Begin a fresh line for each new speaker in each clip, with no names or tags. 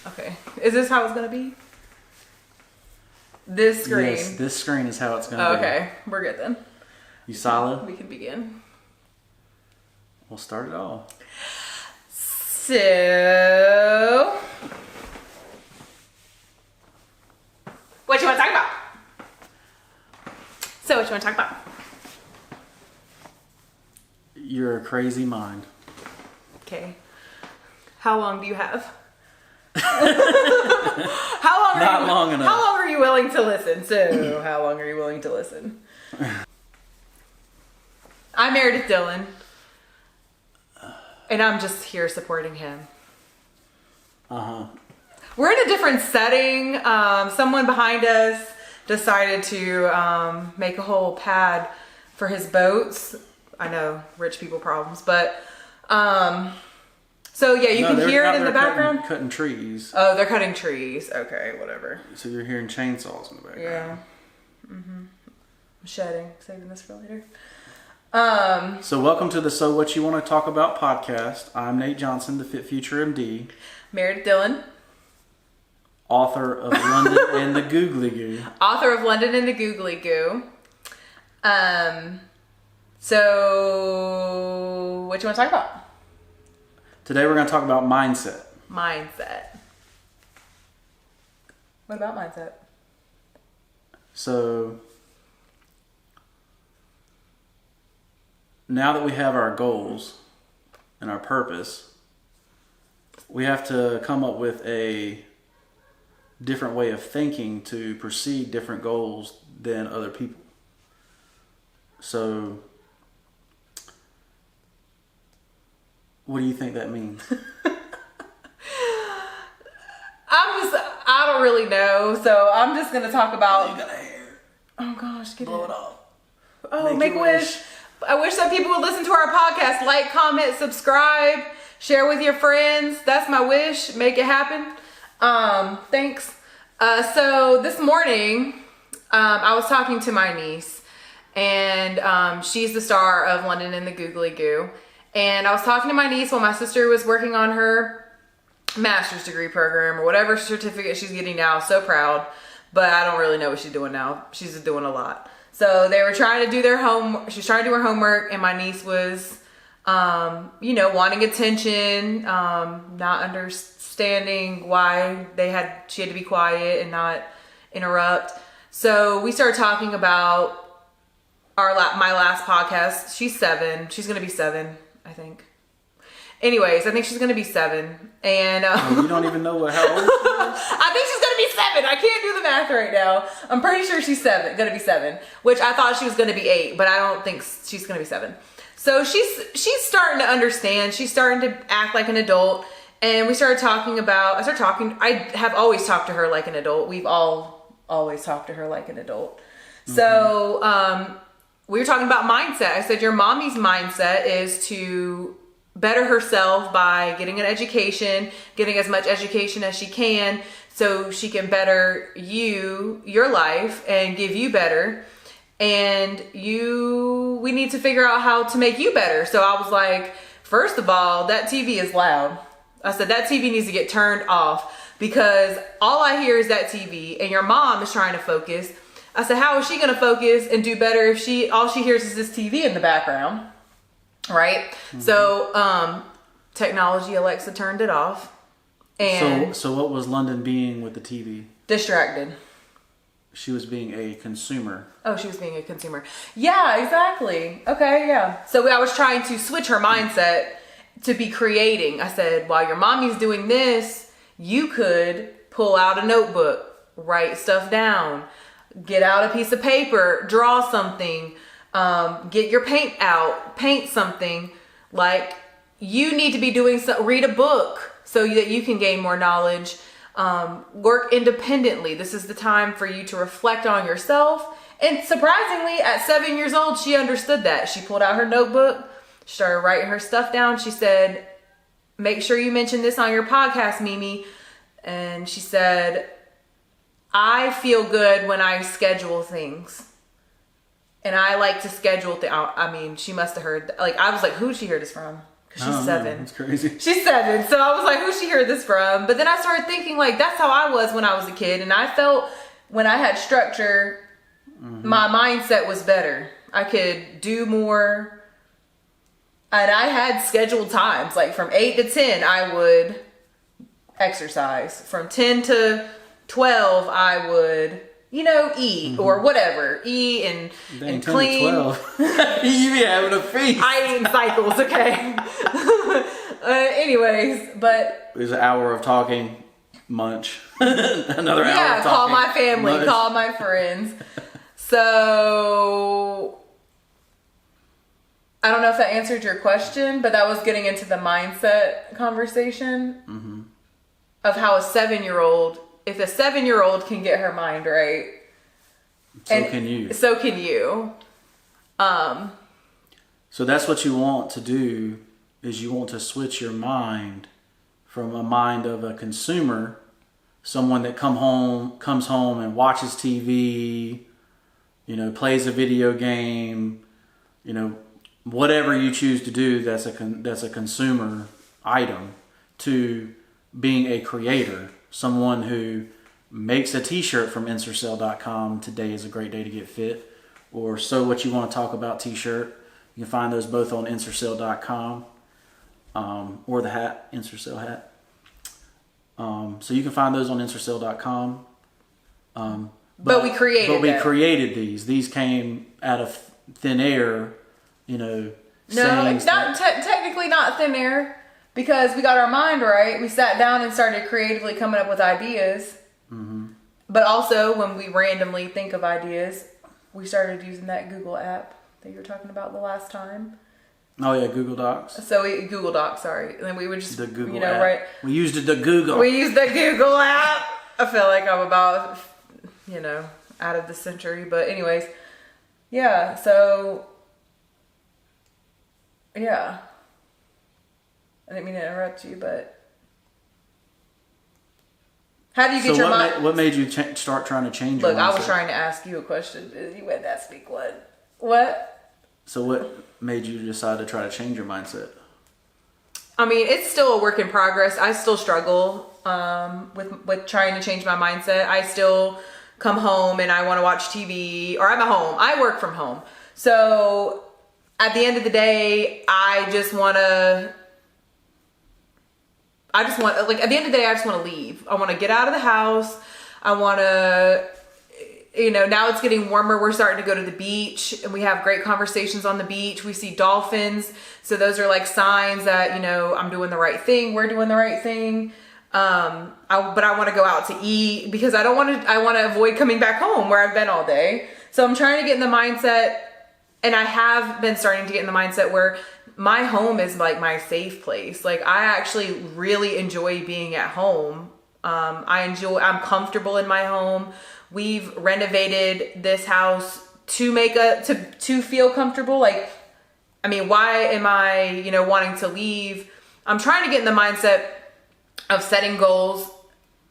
Okay. Is this how it's going to be? This screen?
Yes, this screen is how it's going to be.
Okay. We're good then.
You solid?
We can begin.
We'll start it off.
So... what you want to talk about? So, what you want to talk about?
You're a crazy mind.
Okay. How long do you have? How long
enough.
How long are you willing to listen? So, how long are you willing to listen? I'm Meredith Dillon, and I'm just here supporting him. We're in a different setting. Someone behind us decided to make a whole pad for his boats. I know, rich people problems, but so yeah, you can hear it in the background.
Cutting trees.
Oh, they're cutting trees. Okay, whatever.
So you're hearing chainsaws in the background.
Yeah. I'm shedding. Saving this for later.
So welcome to the So What You Want to Talk About podcast. I'm Nate Johnson, the FitFutureMD. Meredith
Dillon.
Author of London and the Googly Goo.
Author of London and the Googly Goo. So, what you want to talk about?
Today we're going to talk about mindset.
Mindset. What about mindset?
So, now that we have our goals and our purpose, we have to come up with a different way of thinking to pursue different goals than other people. So, what do you think that means?
I don't really know, so I'm just gonna talk about.
You got a hair.
Oh gosh, get
Blow
it
it off.
Oh, make a wish. I wish that people would listen to our podcast, like, comment, subscribe, share with your friends. That's my wish. Make it happen. Thanks. So this morning, I was talking to my niece, and she's the star of London and the Googly Goo. And I was talking to my niece while my sister was working on her master's degree program or whatever certificate she's getting now. So proud, but I don't really know what she's doing now. She's doing a lot. So they were trying to do their she was trying to do her homework, and my niece was, wanting attention, not understanding why she had to be quiet and not interrupt. So we started talking about my last podcast. She's 7. She's going to be 7, I think. Anyways, I think she's going to be 7. And
you don't even know how old she is?
I think she's going to be 7. I can't do the math right now. I'm pretty sure she's going to be 7, which I thought she was going to be 8, but I don't think she's going to be 7. So she's starting to understand. She's starting to act like an adult. And we started talking about, I have always talked to her like an adult. We've all always talked to her like an adult. Mm-hmm. So we were talking about mindset. I said, your mommy's mindset is to better herself by getting an education, getting as much education as she can so she can better your life and give you better. And we need to figure out how to make you better. So I was like, first of all, that TV is loud. I said, that TV needs to get turned off because all I hear is that TV and your mom is trying to focus. I said, how is she going to focus and do better if all she hears is this TV in the background? Right? Mm-hmm. So, technology, Alexa turned it off. And
so what was London being with the TV?
Distracted.
She was being a consumer.
Oh, she was being a consumer. Yeah, exactly. Okay, yeah. So I was trying to switch her mindset to be creating. I said, while your mommy's doing this, you could pull out a notebook, write stuff down, get out a piece of paper, draw something, get your paint out, paint something. Like, you need to be doing read a book so that you can gain more knowledge. Work independently. This is the time for you to reflect on yourself. And surprisingly, at 7 years old, she understood that. She pulled out her notebook, started writing her stuff down. She said, make sure you mention this on your podcast, Mimi. And she said, I feel good when I schedule things. And I like to schedule things. I mean, she must have heard, I was like, who did she hear this from? She's 7.
That's crazy.
She's 7. So I was like, who's she heard this from? But then I started thinking, like, that's how I was when I was a kid. And I felt when I had structure, my mindset was better. I could do more. And I had scheduled times. Like from 8 to 10, I would exercise. From 10 to 12, I would, eat or whatever. Eat and clean. 10 to 12.
You be having a feast.
I eat in cycles, okay? Anyways, but...
It was an hour of talking, munch. Another hour of talking.
Yeah, call my family,
munch.
call my friends. So... I don't know if that answered your question, but that was getting into the mindset conversation of how a 7-year-old, if a 7-year-old can get her mind right,
so can you.
So can you.
So that's what you want to do, is you want to switch your mind from a mind of a consumer, someone that comes home and watches TV, plays a video game, whatever you choose to do that's a consumer item, to being a creator, someone who makes a t-shirt from Ensorsale.com. Today is a great day to get fit, or So What You Want to Talk About t-shirt. You can find those both on Ensorsale.com, or the hat, Ensorsale hat. So you can find those on Ensorsale.com.
But we
created these. These came out of thin air.
No, it's not technically not thin air, because we got our mind right. We sat down and started creatively coming up with ideas. But also, when we randomly think of ideas, we started using that Google app that you were talking about the last time.
Oh yeah, Google Docs.
Google Docs, sorry. And then we would just,
the Google app.
Right?
We used the Google.
We used the Google app. I feel like I'm about, out of the century. But anyways, yeah. So. Yeah. I didn't mean to interrupt you, but how do you get your mind?
What made you start trying to change your mindset?
Look, I was trying to ask you a question. You had to ask me what?
So what made you decide to try to change your mindset?
I mean, it's still a work in progress. I still struggle with trying to change my mindset. I still come home and I want to watch TV, or I'm at home. I work from home. So at the end of the day, at the end of the day, I just want to leave. I want to get out of the house. I want to, now it's getting warmer. We're starting to go to the beach, and we have great conversations on the beach. We see dolphins. So those are like signs that, I'm doing the right thing. We're doing the right thing. But I want to go out to eat, because I want to avoid coming back home where I've been all day. So I'm trying to get in the mindset. And I have been starting to get in the mindset where my home is like my safe place. Like, I actually really enjoy being at home. I'm comfortable in my home. We've renovated this house to feel comfortable. Like, I mean, why am I, wanting to leave? I'm trying to get in the mindset of setting goals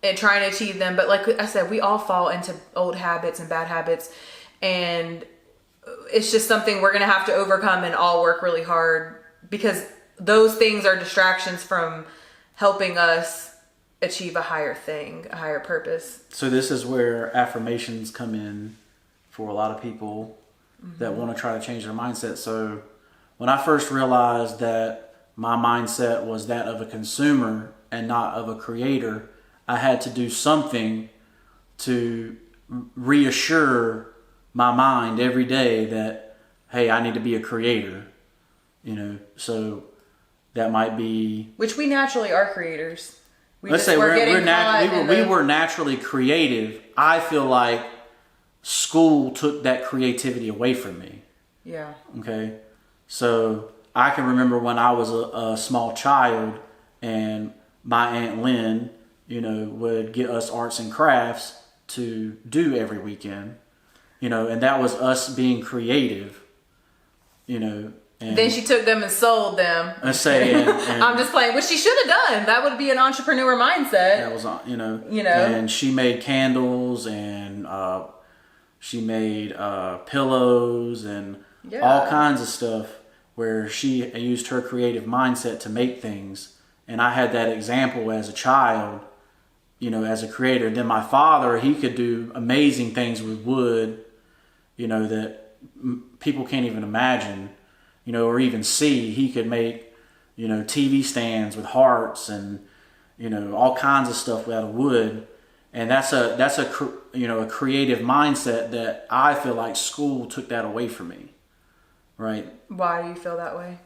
and trying to achieve them. But like I said, we all fall into old habits and bad habits, and it's just something we're going to have to overcome and all work really hard, because those things are distractions from helping us achieve a higher thing, a higher purpose.
So this is where affirmations come in for a lot of people that want to try to change their mindset. So when I first realized that my mindset was that of a consumer and not of a creator, I had to do something to reassure my mind every day that, hey, I need to be a creator, so that might be... Which
we naturally are creators.
We were naturally creative. I feel like school took that creativity away from me.
Yeah.
Okay. So I can remember when I was a small child, and my Aunt Lynn, would get us arts and crafts to do every weekend. And that was us being creative, and
then she took them and sold them.
And
I'm just playing, which she should have done. That would be an entrepreneur mindset.
That was, and she made candles, and she made pillows and all kinds of stuff. where she used her creative mindset to make things. And I had that example as a child, you know, as a creator. Then my father, he could do amazing things with wood, you know, that people can't even imagine, you know, or even see. He could make, you know, TV stands with hearts and, you know, all kinds of stuff out of wood. And that's a you know, a creative mindset that I feel like school took that away from me. Right.
Why do you feel that way?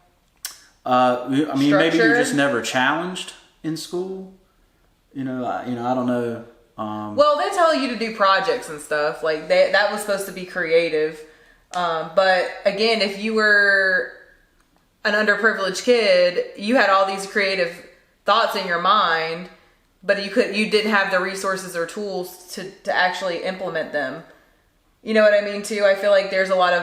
I mean, maybe you're
Structured?
just never challenged in school. I don't know.
Well, they tell you to do projects and stuff. Like that was supposed to be creative. But again, if you were an underprivileged kid, you had all these creative thoughts in your mind, but you didn't have the resources or tools to actually implement them. You know what I mean too? I feel like there's a lot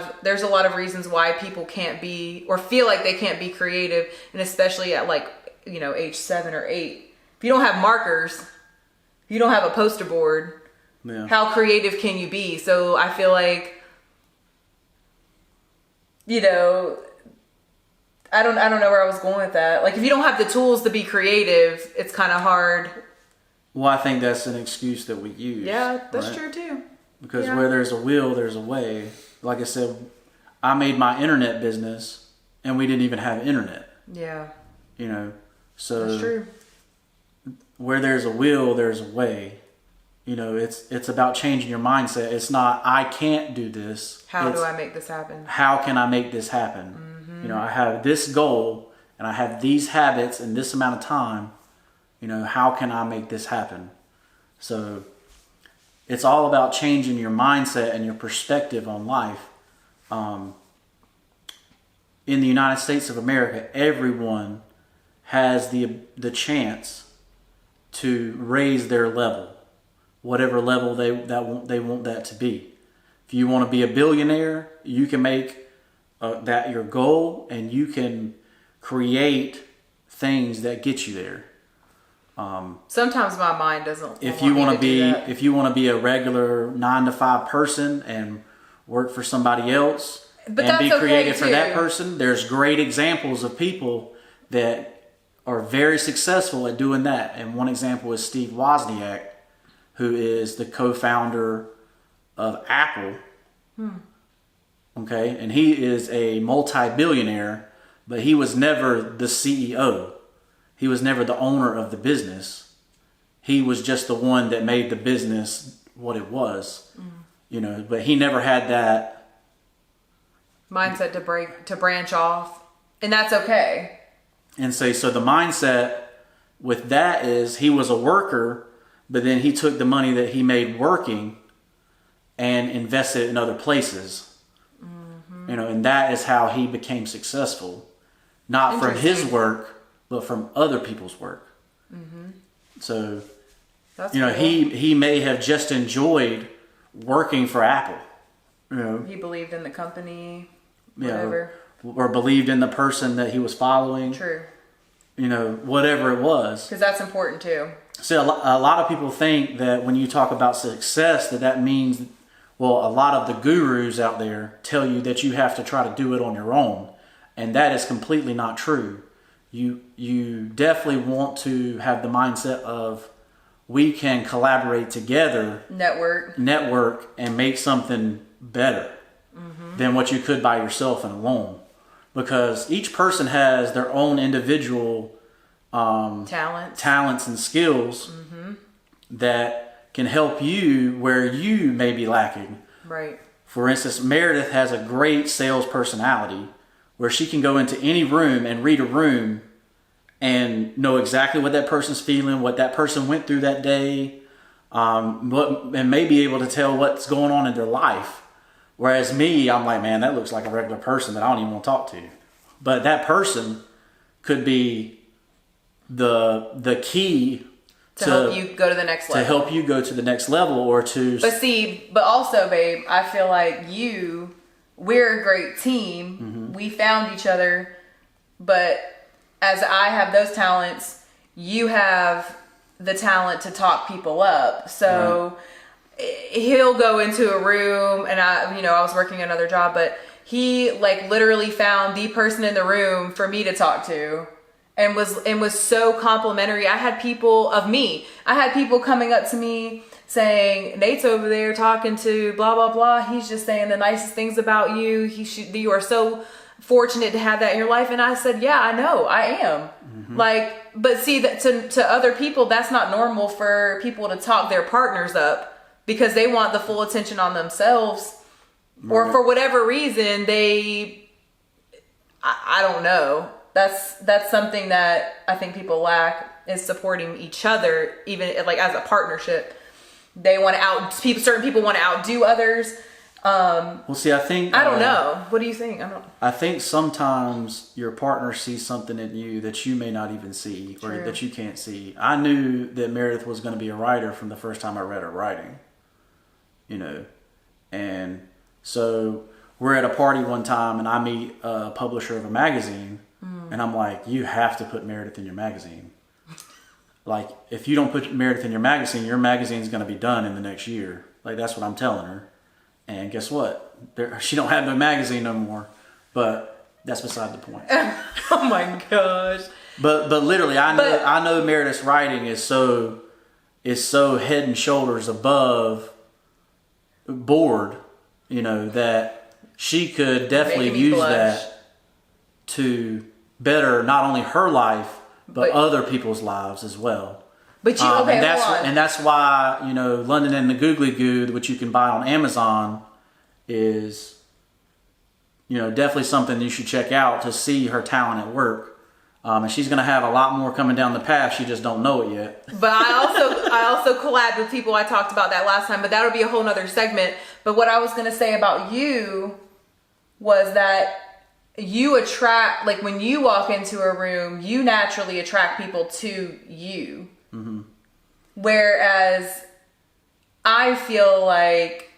of reasons why people can't be, or feel like they can't be creative, and especially at like, you know, age 7 or 8. If you don't have markers, if you don't have a poster board, how creative can you be? So I feel like, you know, I don't know where I was going with that. Like if you don't have the tools to be creative, it's kind of hard.
Well, I think that's an excuse that we use.
Yeah, that's true too.
Because where there's a will, there's a way. Like I said, I made my internet business and we didn't even have internet.
Yeah.
You know, so
that's true.
Where there's a will, there's a way. You know, it's about changing your mindset. It's not, I can't do this.
How do I make this happen?
How can I make this happen? Mm-hmm. You know, I have this goal and I have these habits in this amount of time. You know, how can I make this happen? So it's all about changing your mindset and your perspective on life. In the United States of America, everyone has the chance to raise their level, whatever level they want that to be. If you want to be a billionaire, you can make that your goal, and you can create things that get you there.
Sometimes my mind doesn't.
If you want to be a regular 9-to-5 person and work for somebody else,
but
and be creative
okay
for that person, there's great examples of people that are very successful at doing that. And one example is Steve Wozniak, who is the co-founder of Apple. Okay, and he is a multi-billionaire, but he was never the CEO. He was never the owner of the business. He was just the one that made the business what it was. You know, but he never had that
mindset to branch off, and that's okay.
And so the mindset with that is he was a worker, but then he took the money that he made working and invested it in other places. You know, and that is how he became successful, not from his work, but from other people's work. So,
that's
you know,
cool.
he may have just enjoyed working for Apple. You know,
he believed in the company, whatever.
Or believed in the person that he was following.
True.
You know, whatever it was.
Because that's important too.
So a lot of people think that when you talk about success, that means, well, a lot of the gurus out there tell you that you have to try to do it on your own. And that is completely not true. You definitely want to have the mindset of, we can collaborate together, network, and make something better than what you could by yourself and alone. Because each person has their own individual talents and skills that can help you where you may be lacking.
Right.
For instance, Meredith has a great sales personality where she can go into any room and read a room and know exactly what that person's feeling, what that person went through that day, and may be able to tell what's going on in their life. Whereas me, I'm like, man, that looks like a regular person that I don't even want to talk to. But that person could be the key
to help you go to the next level.
To help you go to the next level, or to...
But also, babe, I feel like we're a great team. We found each other, but as I have those talents, you have the talent to talk people up. So he'll go into a room, and I was working another job, but he like literally found the person in the room for me to talk to, and was so complimentary. I had people coming up to me saying, Nate's over there talking to blah blah blah, he's just saying the nicest things about you, you are so fortunate to have that in your life. And I said, yeah, I know, I am. Like, but see, that to other people, that's not normal for people to talk their partners up because they want the full attention on themselves, or for whatever reason I don't know. That's something that I think people lack, is supporting each other, even like as a partnership. They want to certain people want to outdo others.
Well, see, I don't
know. What do you think?
I think sometimes your partner sees something in you that you may not even see, or that you can't see. I knew that Meredith was going to be a writer from the first time I read her writing, and so we're at a party one time and I meet a publisher of a magazine, and I'm like, you have to put Meredith in your magazine. Like, if you don't put Meredith in your magazine's going to be done in the next year. Like, that's what I'm telling her. And guess what? She don't have no magazine no more. But that's beside the point.
Oh my gosh.
But literally, I know Meredith's writing is so head and shoulders above board, that she could definitely use that to better not only her life but other people's lives as well. But that's why, London and the Googly Goo, which you can buy on Amazon, is, definitely something you should check out to see her talent at work. And she's going to have a lot more coming down the path. She just don't know it yet.
But I also collab with people. I talked about that last time, but that'll be a whole nother segment. But what I was going to say about you was that you attract, like when you walk into a room, you naturally attract people to you. Mm-hmm. Whereas I feel like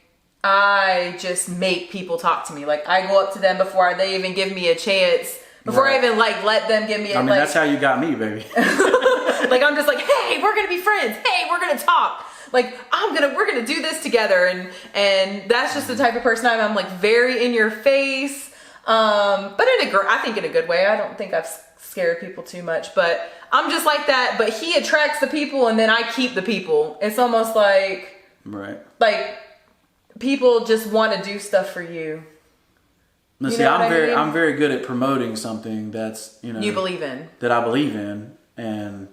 I just make people talk to me. Like, I go up to them before they even give me a chance, before I even like let them give me a,
that's how you got me, baby.
Like, I'm just like, hey, we're gonna be friends. Hey, we're gonna talk. Like, we're gonna do this together. And that's just the type of person I'm like, very in your face. But I think in a good way. I don't think I've scared people too much, but I'm just like that. But he attracts the people and then I keep the people. It's almost like, like people just want to do stuff for you.
See, I'm very good at promoting something that's,
you believe in,
that I believe in. And,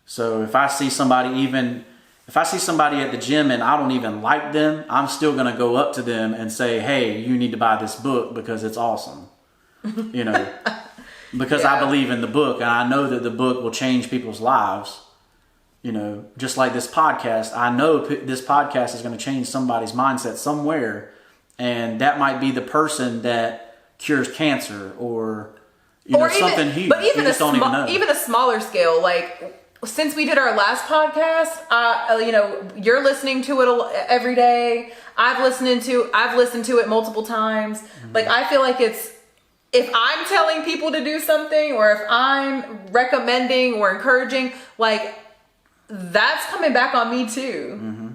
so if I see somebody at the gym and I don't even like them, I'm still going to go up to them and say, hey, you need to buy this book because it's awesome. Because I believe in the book and I know that the book will change people's lives. Just like this podcast, I know this podcast is going to change somebody's mindset somewhere. And that might be the person that cures cancer or something huge.
But even even a smaller scale, like, since we did our last podcast, you're listening to it every day. I've listened to it multiple times. Mm-hmm. Like, I feel like if I'm telling people to do something, or if I'm recommending or encouraging, like, that's coming back on me too. Mm-hmm.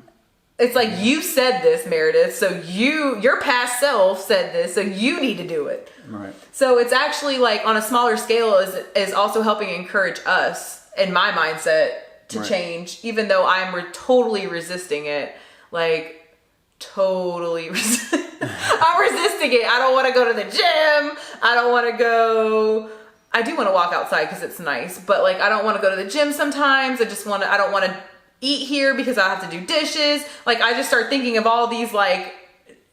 It's like, you said this, Meredith, so your past self said this, so you need to do it.
Right.
So it's actually, like, on a smaller scale is also helping encourage us, in my mindset, to change, even though I'm totally resisting it. Like, totally I'm resisting it. I don't want to go to the gym. I don't want to go. I do want to walk outside because it's nice, but like, I don't want to go to the gym sometimes. I don't want to eat here because I have to do dishes. Like, I just start thinking of all these, like,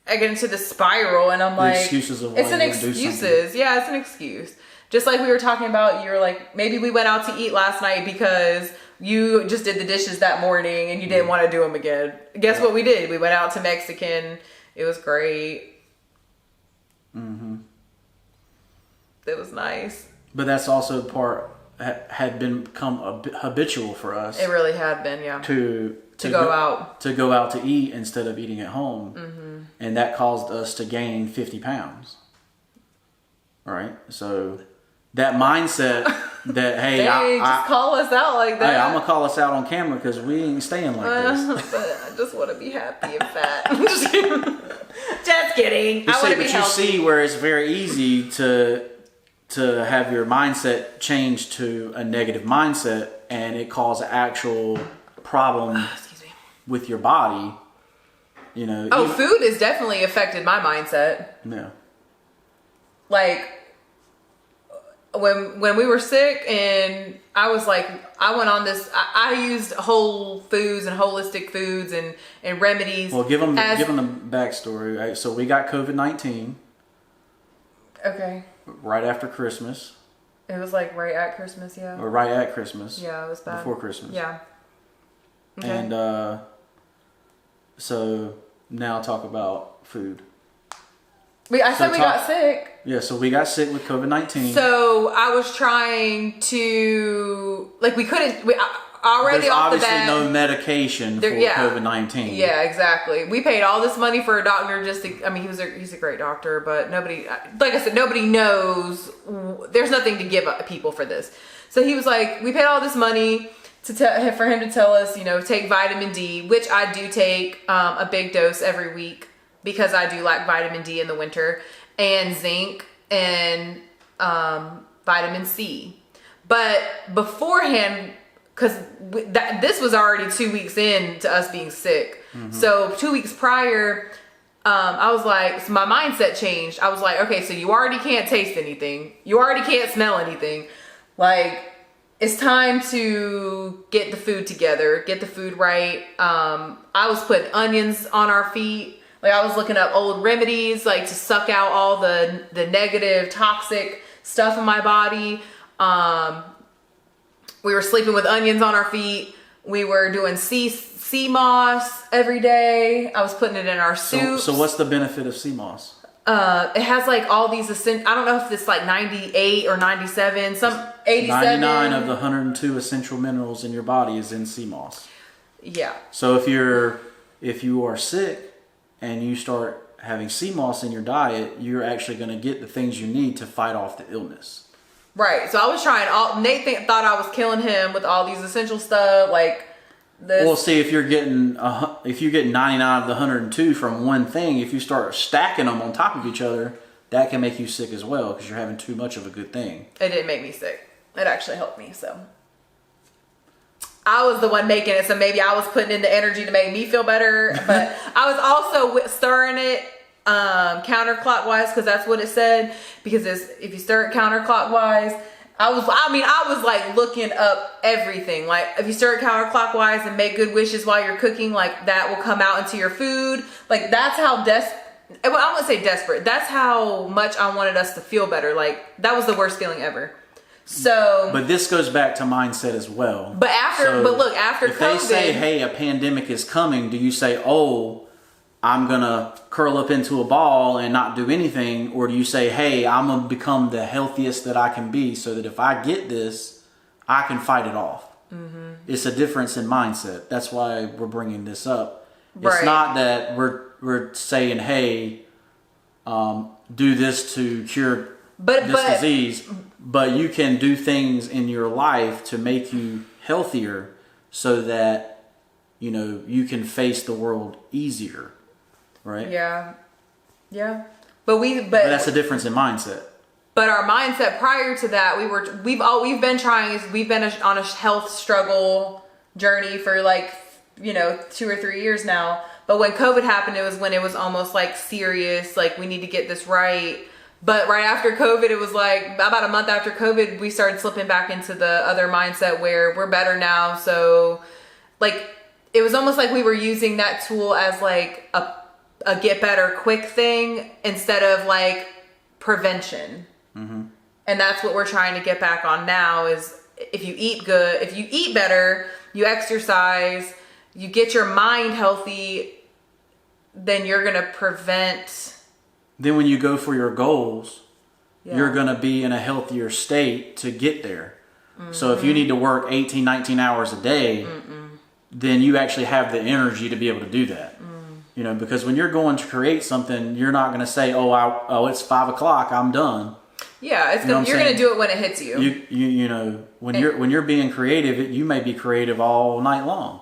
I get into the spiral and I'm like,
excuses of why
it's an excuses. Yeah, it's an excuse. Just like we were talking about, you were like, maybe we went out to eat last night because you just did the dishes that morning and you didn't want to do them again. Guess what we did? We went out to Mexican. It was great. Mm-hmm. It was nice.
But that's also had become habitual for us.
It really had been, yeah.
To go out to eat instead of eating at home. Mm-hmm. And that caused us to gain 50 pounds. Right? So that mindset that, hey,
Dang, just call us out like that.
Hey, I'm gonna call us out on camera because we ain't staying like this.
But I just want to be happy and fat. Just kidding. I want to be healthy.
You see where it's very easy to have your mindset change to a negative mindset, and it causes actual problem with your body. You know.
Oh, food has definitely affected my mindset.
Yeah.
Like when we were sick, and I was like, I went on this. I used whole foods and holistic foods and remedies.
Well, give them the backstory. Right? So we got COVID-19.
Okay.
Right after Christmas.
It was like right at Christmas, yeah.
Or right at Christmas.
Yeah, it was bad.
Before Christmas.
Yeah. Okay.
And so now talk about food.
I said we got sick.
Yeah, so we got sick with COVID-19.
So I was trying to, like, we couldn't, already
There's
off the bat.
obviously no medication for COVID-19.
Yeah, exactly. We paid all this money for a doctor just to, I mean, he's a great doctor, but nobody, like I said, nobody knows, there's nothing to give people for this. So he was like, we paid all this money for him to tell us, you know, take vitamin D, which I do take a big dose every week because I do lack vitamin D in the winter, and zinc and vitamin C. But beforehand, because this was already 2 weeks in to us being sick. Mm-hmm. So 2 weeks prior, I was like, so my mindset changed. I was like, okay, so you already can't taste anything. You already can't smell anything. Like, it's time to get the food together, get the food right. I was putting onions on our feet. Like, I was looking up old remedies, like, to suck out all the negative, toxic stuff in my body. We were sleeping with onions on our feet. We were doing sea moss every day. I was putting it in our soup.
So what's the benefit of sea moss?
It has like all these I don't know if it's like 98 or 97, some 87.
99 of the 102 essential minerals in your body is in sea moss.
Yeah.
So if you are sick and you start having sea moss in your diet, you're actually going to get the things you need to fight off the illness. Right.
So I was trying Nate thought I was killing him with all these essential stuff, like this.
Well, see, if you're getting 99 of the 102 from one thing, if you start stacking them on top of each other, that can make you sick as well because you're having too much of a good thing.
It didn't make me sick. It actually helped me. So I was the one making it, so maybe I was putting in the energy to make me feel better. But I was also stirring it counterclockwise because that's what it said. Because if you stir it counterclockwise, I was like looking up everything. Like, if you stir it counterclockwise and make good wishes while you're cooking, like, that will come out into your food. Like, that's how I wouldn't say desperate. That's how much I wanted us to feel better. Like, that was the worst feeling ever. So,
but this goes back to mindset as well.
But look, after
if
COVID,
they say, "Hey, a pandemic is coming," do you say, "Oh, I'm gonna curl up into a ball and not do anything," or do you say, "Hey, I'm gonna become the healthiest that I can be, so that if I get this, I can fight it off"? Mm-hmm. It's a difference in mindset. That's why we're bringing this up. It's
right.
Not that we're saying, "Hey, do this to cure this disease." But you can do things in your life to make you healthier so that, you know, you can face the world easier, right?
Yeah. Yeah.
But that's a difference in mindset.
But our mindset prior to that, we've been on a health struggle journey for like, you know, 2 or 3 years now. But when COVID happened, it was when it was almost like serious, like, we need to get this right. But right after COVID, it was like about a month after COVID, we started slipping back into the other mindset where we're better now. So, like, it was almost like we were using that tool as like a get better quick thing instead of like prevention. Mm-hmm. And that's what we're trying to get back on now is if you eat good, if you eat better, you exercise, you get your mind healthy, then you're going to prevent.
Then when you go for your goals, you're going to be in a healthier state to get there. Mm-hmm. So if you need to work 18, 19 hours a day, then you actually have the energy to be able to do that. You know, because when you're going to create something, you're not going to say, oh, it's 5 o'clock, I'm done.
Yeah, it's you're going to do it when it hits you.
You know, when you're being creative, you may be creative all night long.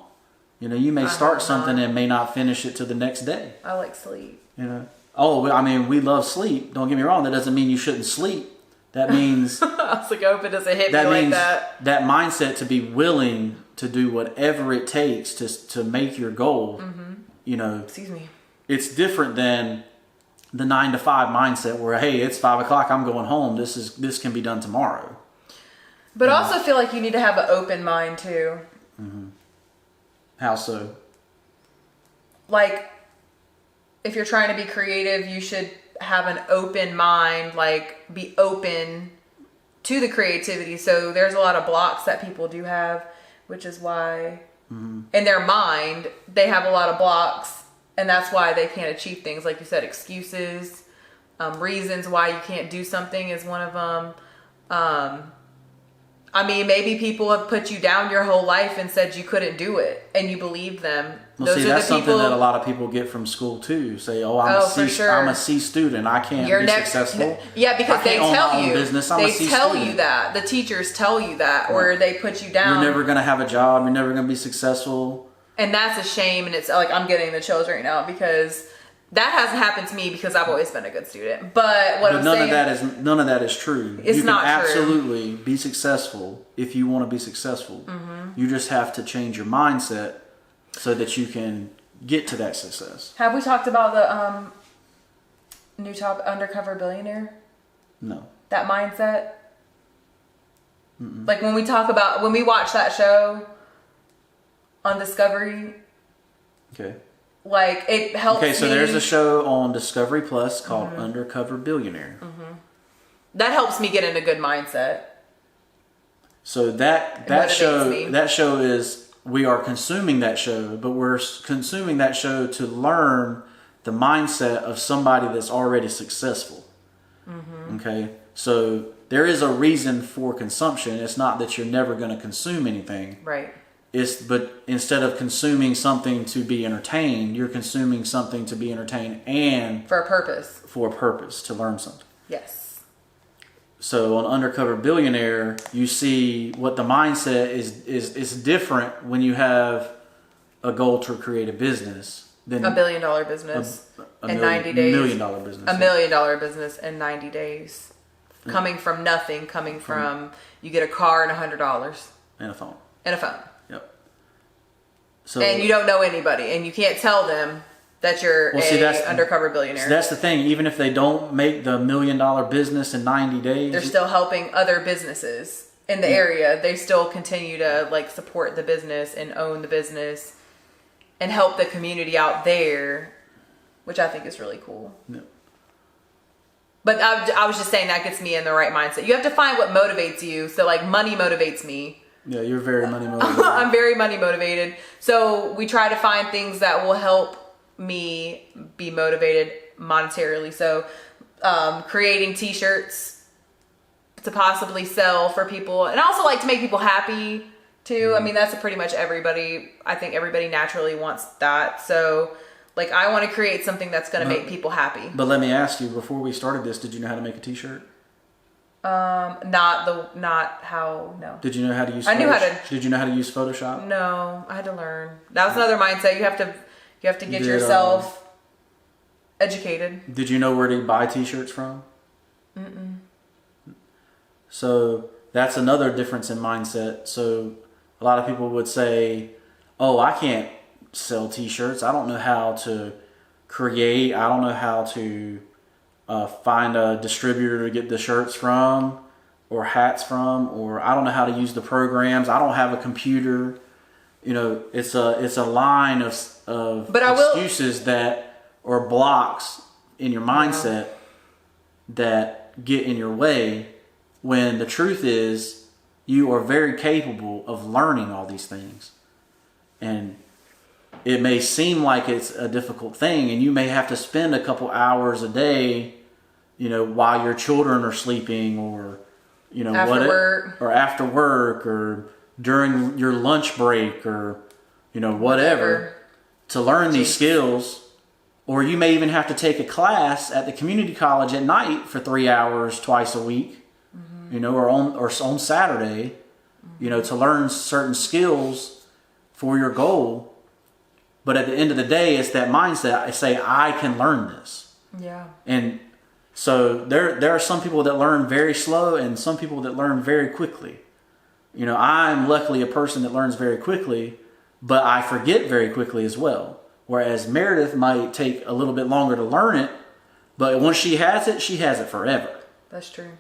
You know, you may start something and may not finish it till the next day.
I like sleep.
You know, I mean, we love sleep. Don't get me wrong. That doesn't mean you shouldn't sleep. That means
I was like, I hope it doesn't hit me like that.
That mindset to be willing to do whatever it takes to make your goal. You know,
excuse me.
It's different than the 9 to 5 mindset where, hey, it's 5 o'clock, I'm going home. This can be done tomorrow.
But I also feel like you need to have an open mind too.
How so?
Like, if you're trying to be creative, you should have an open mind, like be open to the creativity. So there's a lot of blocks that people do have, which is why in their mind, they have a lot of blocks, and that's why they can't achieve things. Like you said, excuses, reasons why you can't do something is one of them. I mean, maybe people have put you down your whole life and said you couldn't do it, and you believe them.
Well, see, that's something that a lot of people get from school too. Say, "Oh, I'm a C student. I can't be successful."
Yeah, because they tell you.
They
tell you that. The teachers tell you that, or they put you down.
You're never going to have a job. You're never going to be successful.
And that's a shame. And it's like I'm getting the chills right now because that hasn't happened to me because I've always been a good student. But none
of that is true.
It's not true.
You can absolutely be successful if you want to be successful. You just have to change your mindset so that you can get to that success.
Have we talked about the new top undercover billionaire?
No.
That mindset? Like when we watch that show on Discovery.
Okay.
Like it helps.
Okay, so there's a show on Discovery Plus called Undercover Billionaire.
That helps me get in a good mindset.
So that show is, we are consuming that show, but we're consuming that show to learn the mindset of somebody that's already successful. Okay, so there is a reason for consumption. It's not that you're never going to consume anything.
Right.
But instead of consuming something to be entertained, you're consuming something to be entertained and
for a purpose.
For a purpose, to learn something.
Yes.
So on Undercover Billionaire, you see what the mindset is different when you have a goal to create a business than
$1 billion business in 90 days.
$1 million business.
$1 million business in 90 days. Coming from nothing, from you get a car and $100.
And a phone.
And a phone.
Yep. So,
and you don't know anybody, and you can't tell them that you're undercover billionaire.
So that's the thing. Even if they don't make the $1 million business in 90 days,
they're still helping other businesses in the area. They still continue to like support the business and own the business and help the community out there, which I think is really cool.
Yep.
But I was just saying that gets me in the right mindset. You have to find what motivates you. So like money motivates me.
Yeah, you're very money motivated.
I'm very money motivated. So we try to find things that will help me be motivated monetarily. So creating t-shirts to possibly sell for people. And I also like to make people happy too. I mean, that's pretty much everybody. I think everybody naturally wants that. So like I want to create something that's going to make people happy.
But let me ask you, before we started this, did you know how to make a t-shirt?
No.
Did you know how to use Did you know how to use Photoshop?
No, I had to learn. That was another mindset. You have to get yourself educated.
Did you know where to buy t-shirts from? So that's another difference in mindset. So a lot of people would say, "Oh, I can't sell t-shirts. I don't know how to create. I don't know how to find a distributor to get the shirts from or hats from, or I don't know how to use the programs. I don't have a computer." You know, it's a line of excuses that or blocks in your mindset that get in your way, when the truth is you are very capable of learning all these things. And it may seem like it's a difficult thing, and you may have to spend a couple hours a day, you know, while your children are sleeping, or you know, after work, or during your lunch break, or you know, whatever, to learn these skills, Or you may even have to take a class at the community college at night for 3 hours twice a week, or on Saturday, to learn certain skills for your goal. But at the end of the day, it's that mindset. I say, I can learn this.
Yeah.
And so there are some people that learn very slow and some people that learn very quickly. I'm luckily a person that learns very quickly, but I forget very quickly as well. Whereas Meredith might take a little bit longer to learn it, but once she has it forever.
That's true.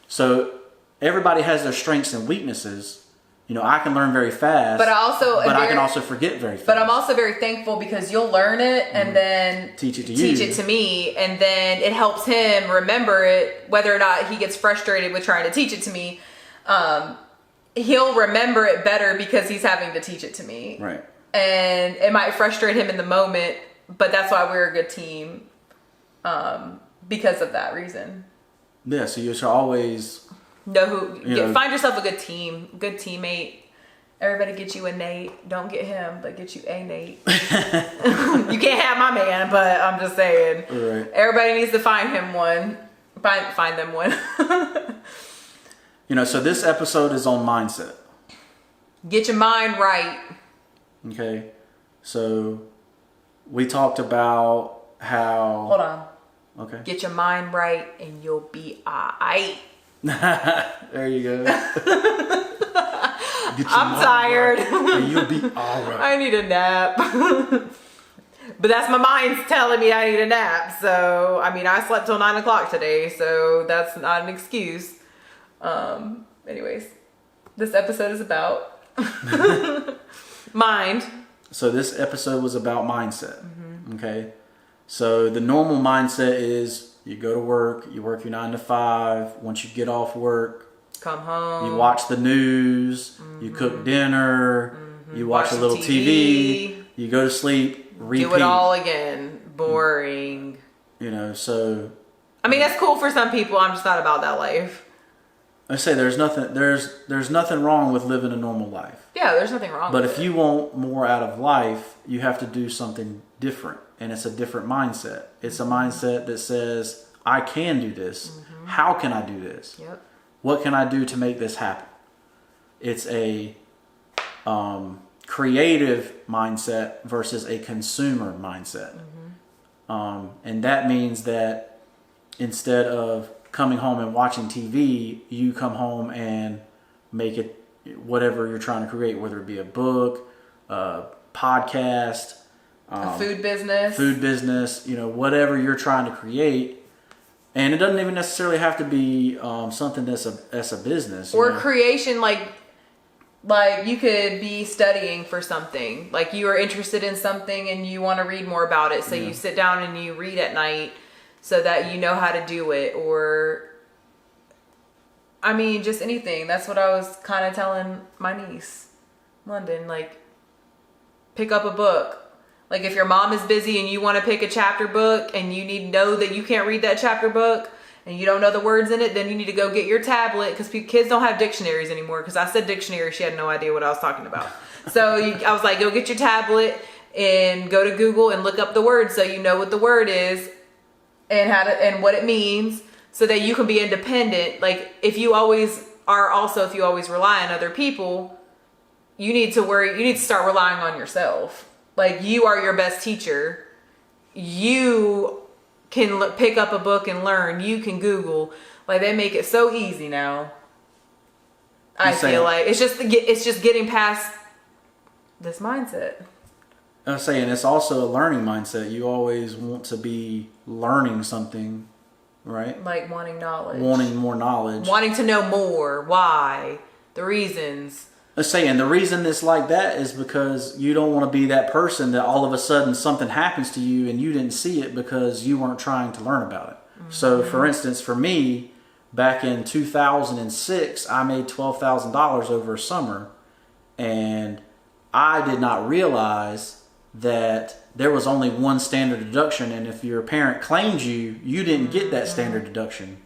So everybody has their strengths and weaknesses. I can learn very fast,
but I
can also forget very fast.
But I'm also very thankful because you'll learn it and then
teach it to me,
and then it helps him remember it, whether or not he gets frustrated with trying to teach it to me. He'll remember it better because he's having to teach it to me.
Right.
And it might frustrate him in the moment, but that's why we're a good team, because of that reason.
Yeah, so you should always
find yourself a good team, good teammate. Everybody get you a Nate. Don't get him, but get you a Nate. You can't have my man, but I'm just saying.
Right.
Everybody needs to find him one. Find them one.
So this episode is on mindset.
Get your mind right.
Okay, so we talked about how...
Hold on.
Okay.
Get your mind right and you'll be alright.
There you go.
I'm tired.
Right and you'll be alright.
I need a nap. But that's my mind's telling me I need a nap. So, I slept till 9 o'clock today, so that's not an excuse. Anyways, this episode is about... mind.
So this episode was about mindset. Okay. So the normal mindset is you go to work, you work your 9 to 5. Once you get off work,
come home,
you watch the news, you cook dinner, you watch a little TV, you go to sleep, repeat.
Do it all again. Boring.
So.
That's cool for some people. I'm just not about that life.
I say there's nothing wrong with living a normal life.
Yeah, there's nothing wrong with it.
But if you want more out of life, you have to do something different. And it's a different mindset. It's a mindset that says, I can do this. How can I do this?
Yep.
What can I do to make this happen? It's a creative mindset versus a consumer mindset. And that means that instead of coming home and watching TV, you come home and make it whatever you're trying to create, whether it be a book, a podcast,
a food business,
whatever you're trying to create. And it doesn't even necessarily have to be something that's a business.
Or creation, like you could be studying for something. Like you are interested in something and you want to read more about it. So you sit down and you read at night so that you know how to do it. Or, just anything. That's what I was kind of telling my niece, London. Like, pick up a book. Like if your mom is busy and you want to pick a chapter book and you need to know that you can't read that chapter book and you don't know the words in it, then you need to go get your tablet, because kids don't have dictionaries anymore. Because I said dictionary, she had no idea what I was talking about. So I was like, go get your tablet and go to Google and look up the word so you know what the word is and and what it means, so that you can be independent. Like if you always rely on other people, you need to start relying on yourself. Like you are your best teacher. You can pick up a book and learn. You can Google. Like they make it so easy now. I feel like it's just getting past this mindset.
I'm saying it's also a learning mindset. You always want to be learning something, right?
Like wanting knowledge.
Wanting more knowledge.
Wanting to know more. Why? The reasons.
Let's say, and the reason it's like that is because you don't want to be that person that all of a sudden something happens to you and you didn't see it because you weren't trying to learn about it. So for instance, for me, back in 2006, I made $12,000 over a summer, and I did not realize that there was only one standard deduction, and if your parent claimed you didn't get that standard deduction.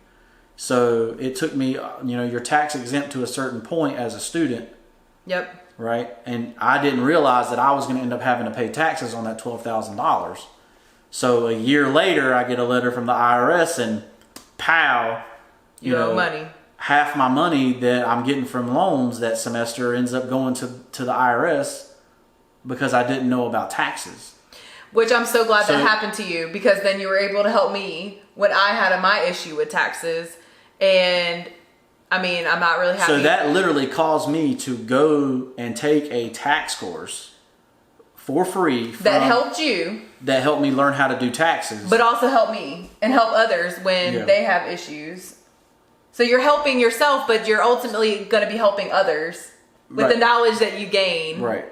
So it took me, you're tax exempt to a certain point as a student.
Yep.
Right? And I didn't realize that I was going to end up having to pay taxes on that $12,000. So a year later, I get a letter from the IRS and pow,
you owe money.
Half my money that I'm getting from loans that semester ends up going to the IRS because I didn't know about taxes.
Which I'm so glad that happened to you, because then you were able to help me when I had my issue with taxes. And I mean, I'm not really happy.
So that literally caused me to go and take a tax course for free.
That helped you.
That helped me learn how to do taxes.
But also help me and help others when they have issues. So you're helping yourself, but you're ultimately going to be helping others with the knowledge that you gain.
Right.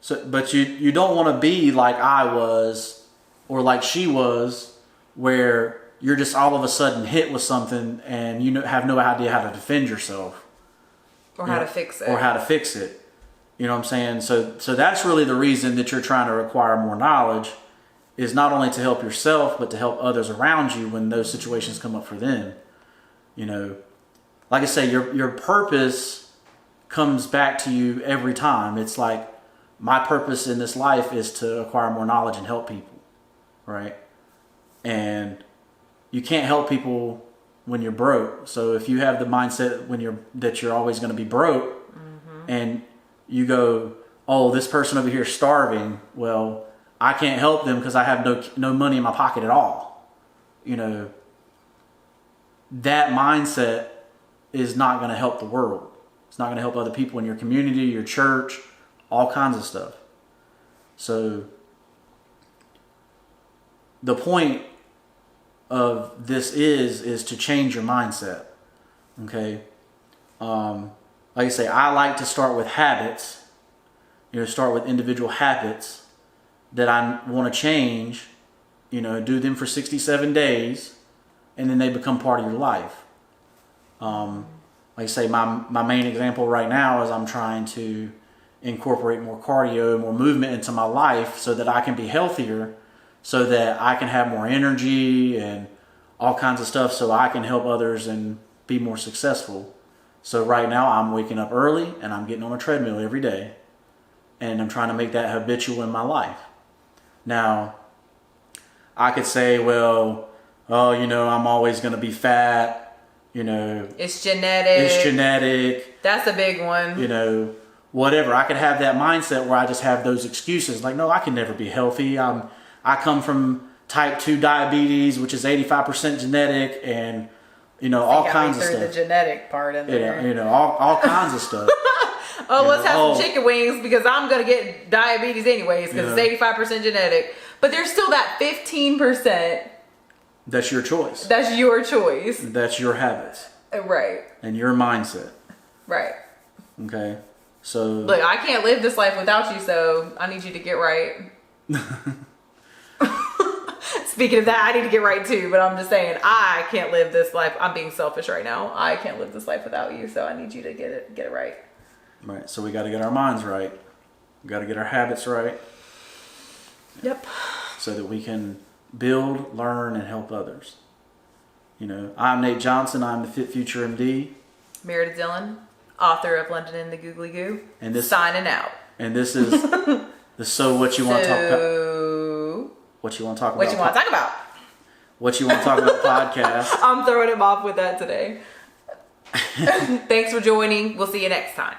So, but you don't want to be like I was or like she was, where you're just all of a sudden hit with something and you have no idea how to defend yourself.
Or how to fix it.
Or how to fix it. You know what I'm saying? So that's really the reason that you're trying to acquire more knowledge, is not only to help yourself, but to help others around you when those situations come up for them. You know, like I say, your purpose comes back to you every time. It's like, my purpose in this life is to acquire more knowledge and help people, right? And you can't help people when you're broke. So if you have the mindset that you're always going to be broke, and you go, oh, this person over here is starving, well, I can't help them because I have no money in my pocket at all. You know, that mindset is not going to help the world. It's not going to help other people in your community, your church, all kinds of stuff. So the point of this is to change your mindset. Okay. Like I say, I like to start with habits, start with individual habits that I want to change, do them for 67 days, and then they become part of your life. Like I say, my main example right now is I'm trying to incorporate more cardio, more movement into my life so that I can be healthier, so that I can have more energy and all kinds of stuff, so I can help others and be more successful. So right now I'm waking up early and I'm getting on a treadmill every day, and I'm trying to make that habitual in my life. Now, I could say, well, I'm always going to be fat,
It's genetic. That's a big one.
Whatever. I could have that mindset where I just have those excuses. Like, no, I can never be healthy. I come from type 2 diabetes, which is 85% genetic, and, all kinds of stuff.
The genetic part in there.
All kinds of stuff.
Let's have some chicken wings because I'm going to get diabetes anyways because it's 85% genetic. But there's still that 15%.
That's your choice.
That's your choice.
That's your habits.
Right.
And your mindset.
Right.
Okay. So
look, I can't live this life without you, so I need you to get right. Speaking of that, I need to get right too, but I'm just saying I can't live this life. I'm being selfish right now. I can't live this life without you, so I need you to get it right.
Right. So we got to get our minds right. We got to get our habits right.
Yep.
So that we can build, learn, and help others. I'm Nate Johnson. I'm the FitFutureMD.
Meredith Dillon, author of London and the Googly Goo. And this signing out.
And this is the So What You Want to Talk About. What you want to talk about?
What you want to talk about?
What you want to talk about podcast.
I'm throwing him off with that today. Thanks for joining. We'll see you next time.